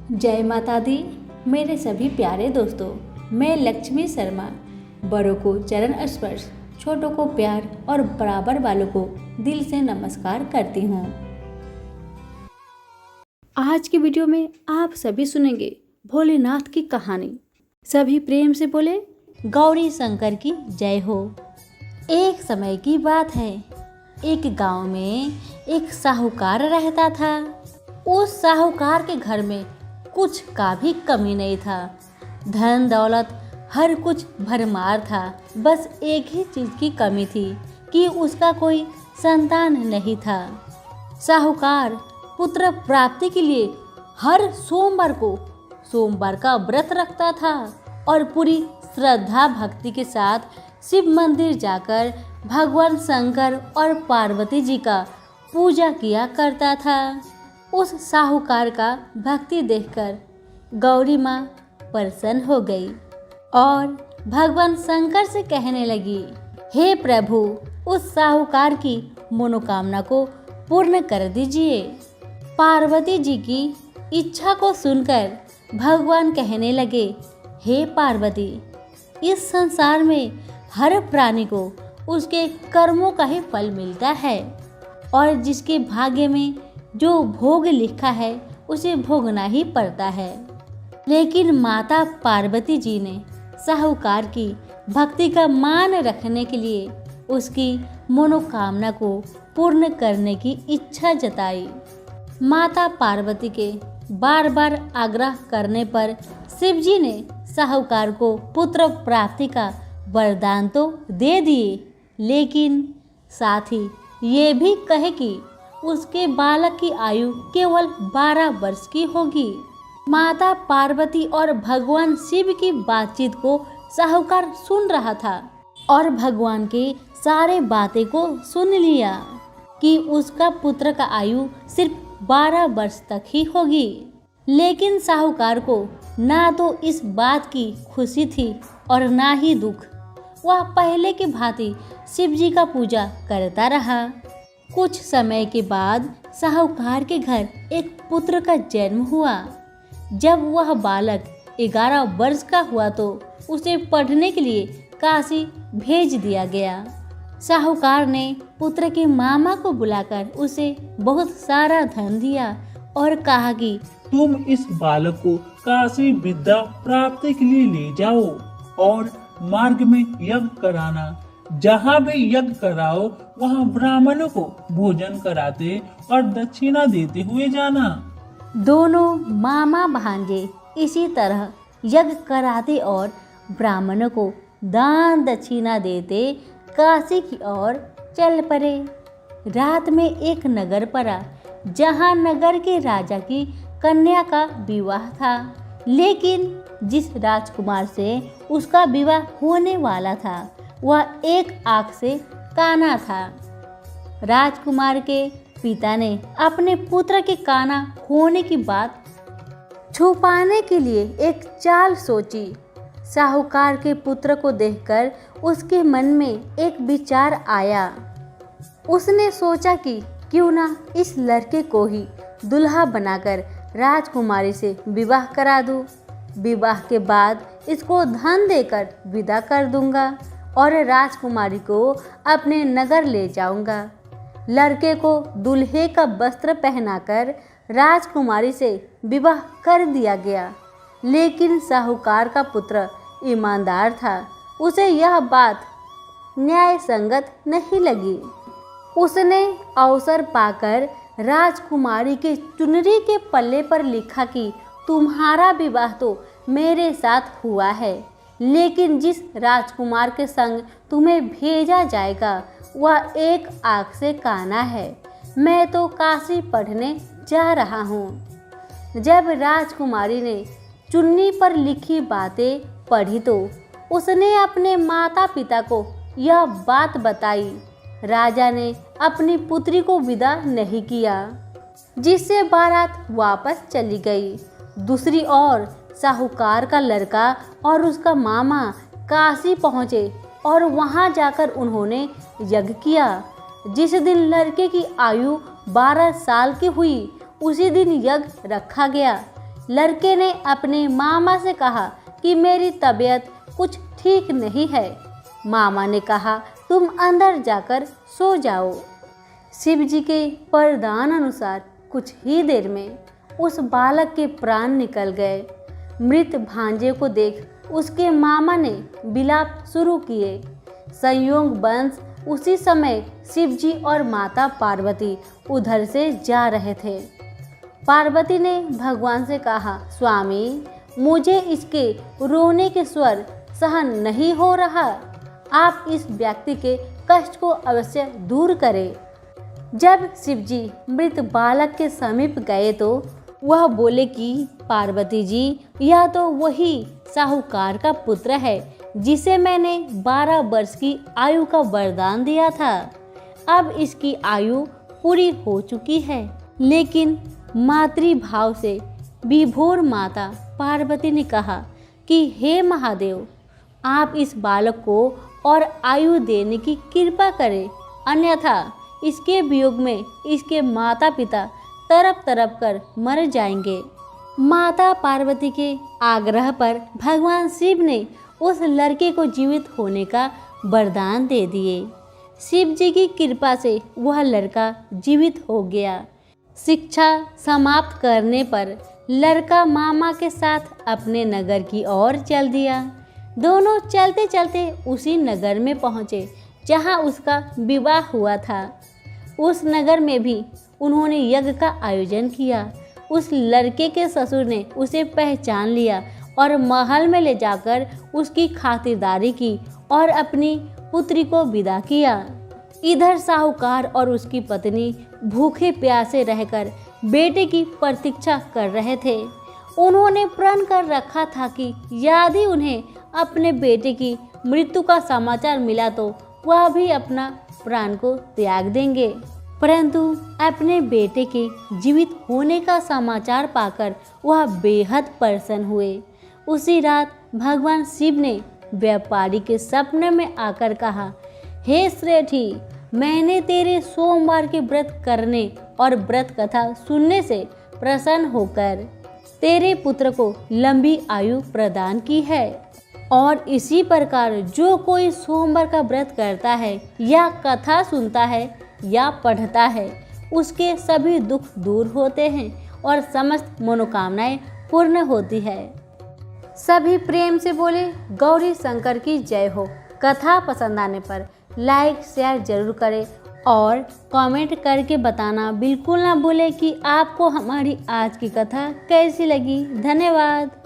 जय माता दी। मेरे सभी प्यारे दोस्तों, मैं लक्ष्मी शर्मा बड़ों को चरण स्पर्श, छोटों को प्यार और बराबर वालों को दिल से नमस्कार करती हूँ। आज की वीडियो में आप सभी सुनेंगे भोलेनाथ की कहानी। सभी प्रेम से बोले गौरी शंकर की जय हो। एक समय की बात है, एक गांव में एक साहूकार रहता था। उस साहूकार के घर में कुछ का भी कमी नहीं था। धन दौलत हर कुछ भरमार था। बस एक ही चीज की कमी थी कि उसका कोई संतान नहीं था। साहूकार पुत्र प्राप्ति के लिए हर सोमवार का व्रत रखता था और पूरी श्रद्धा भक्ति के साथ शिव मंदिर जाकर भगवान शंकर और पार्वती जी का पूजा किया करता था। उस साहूकार का भक्ति देखकर गौरी माँ प्रसन्न हो गई और भगवान शंकर से कहने लगी, हे प्रभु, उस साहूकार की मनोकामना को पूर्ण कर दीजिए। पार्वती जी की इच्छा को सुनकर भगवान कहने लगे, हे पार्वती, इस संसार में हर प्राणी को उसके कर्मों का ही फल मिलता है और जिसके भाग्य में जो भोग लिखा है उसे भोगना ही पड़ता है। लेकिन माता पार्वती जी ने साहूकार की भक्ति का मान रखने के लिए उसकी मनोकामना को पूर्ण करने की इच्छा जताई। माता पार्वती के बार बार आग्रह करने पर शिव जी ने साहूकार को पुत्र प्राप्ति का वरदान तो दे दिए, लेकिन साथ ही ये भी कहे कि उसके बालक की आयु केवल 12 वर्ष की होगी। माता पार्वती और भगवान शिव की बातचीत को साहूकार सुन रहा था और भगवान के सारे बातें को सुन लिया कि उसका पुत्र का आयु सिर्फ 12 वर्ष तक ही होगी। लेकिन साहूकार को ना तो इस बात की खुशी थी और ना ही दुख। वह पहले की भांति शिव जी का पूजा करता रहा। कुछ समय के बाद साहूकार के घर एक पुत्र का जन्म हुआ। जब वह बालक 11 वर्ष का हुआ तो उसे पढ़ने के लिए काशी भेज दिया गया। साहूकार ने पुत्र के मामा को बुलाकर उसे बहुत सारा धन दिया और कहा कि तुम इस बालक को काशी विद्या प्राप्ति के लिए ले जाओ और मार्ग में यज्ञ कराना। जहाँ भी यज्ञ कराओ वहाँ ब्राह्मणों को भोजन कराते और दक्षिणा देते हुए जाना। दोनों मामा भांजे इसी तरह यज्ञ कराते और ब्राह्मणों को दान दक्षिणा देते काशी की ओर चल पड़े। रात में एक नगर पड़ा जहाँ नगर के राजा की कन्या का विवाह था, लेकिन जिस राजकुमार से उसका विवाह होने वाला था वह एक आंख से काना था। राजकुमार के पिता ने अपने पुत्र के काना होने की बात छुपाने के लिए एक चाल सोची। साहूकार के पुत्र को देखकर उसके मन में एक विचार आया। उसने सोचा कि क्यों ना इस लड़के को ही दुल्हा बनाकर राजकुमारी से विवाह करा दूं। विवाह के बाद इसको धन देकर विदा कर दूंगा और राजकुमारी को अपने नगर ले जाऊंगा। लड़के को दूल्हे का वस्त्र पहनाकर राजकुमारी से विवाह कर दिया गया। लेकिन साहूकार का पुत्र ईमानदार था। उसे यह बात न्याय संगत नहीं लगी। उसने अवसर पाकर राजकुमारी के चुनरी के पल्ले पर लिखा कि तुम्हारा विवाह तो मेरे साथ हुआ है, लेकिन जिस राजकुमार के संग तुम्हें भेजा जाएगा वह एक आंख से काना है। मैं तो काशी पढ़ने जा रहा हूँ। जब राजकुमारी ने चुन्नी पर लिखी बातें पढ़ी तो उसने अपने माता पिता को यह बात बताई। राजा ने अपनी पुत्री को विदा नहीं किया, जिससे बारात वापस चली गई। दूसरी ओर साहूकार का लड़का और उसका मामा काशी पहुँचे और वहाँ जाकर उन्होंने यज्ञ किया। जिस दिन लड़के की आयु 12 साल की हुई उसी दिन यज्ञ रखा गया। लड़के ने अपने मामा से कहा कि मेरी तबीयत कुछ ठीक नहीं है। मामा ने कहा तुम अंदर जाकर सो जाओ। शिव जी के वरदान अनुसार कुछ ही देर में उस बालक के प्राण निकल गए। मृत भांजे को देख उसके मामा ने विलाप शुरू किए। संयोग वंश उसी समय शिव जी और माता पार्वती उधर से जा रहे थे। पार्वती ने भगवान से कहा, स्वामी मुझे इसके रोने के स्वर सहन नहीं हो रहा, आप इस व्यक्ति के कष्ट को अवश्य दूर करें। जब शिव जी मृत बालक के समीप गए तो वह बोले कि पार्वती जी, यह तो वही साहूकार का पुत्र है जिसे मैंने 12 वर्ष की आयु का वरदान दिया था। अब इसकी आयु पूरी हो चुकी है। लेकिन मातृभाव से विभोर माता पार्वती ने कहा कि हे महादेव, आप इस बालक को और आयु देने की कृपा करें, अन्यथा इसके वियोग में इसके माता पिता तड़प तड़प कर मर जाएंगे। माता पार्वती के आग्रह पर भगवान शिव ने उस लड़के को जीवित होने का वरदान दे दिए। शिव जी की कृपा से वह लड़का जीवित हो गया। शिक्षा समाप्त करने पर लड़का मामा के साथ अपने नगर की ओर चल दिया। दोनों चलते चलते उसी नगर में पहुँचे जहाँ उसका विवाह हुआ था। उस नगर में भी उन्होंने यज्ञ का आयोजन किया। उस लड़के के ससुर ने उसे पहचान लिया और महल में ले जाकर उसकी खातिरदारी की और अपनी पुत्री को विदा किया। इधर साहूकार और उसकी पत्नी भूखे प्यासे रहकर बेटे की प्रतीक्षा कर रहे थे। उन्होंने प्रण कर रखा था कि यदि उन्हें अपने बेटे की मृत्यु का समाचार मिला तो वह भी अपना प्राण को त्याग देंगे। परंतु अपने बेटे के जीवित होने का समाचार पाकर वह बेहद प्रसन्न हुए। उसी रात भगवान शिव ने व्यापारी के सपने में आकर कहा, हे श्रेठी, मैंने तेरे सोमवार के व्रत करने और व्रत कथा सुनने से प्रसन्न होकर तेरे पुत्र को लंबी आयु प्रदान की है। और इसी प्रकार जो कोई सोमवार का व्रत करता है या कथा सुनता है या पढ़ता है, उसके सभी दुख दूर होते हैं और समस्त मनोकामनाएं पूर्ण होती है। सभी प्रेम से बोले गौरी शंकर की जय हो। कथा पसंद आने पर लाइक शेयर जरूर करें और कमेंट करके बताना बिल्कुल ना भूलें कि आपको हमारी आज की कथा कैसी लगी। धन्यवाद।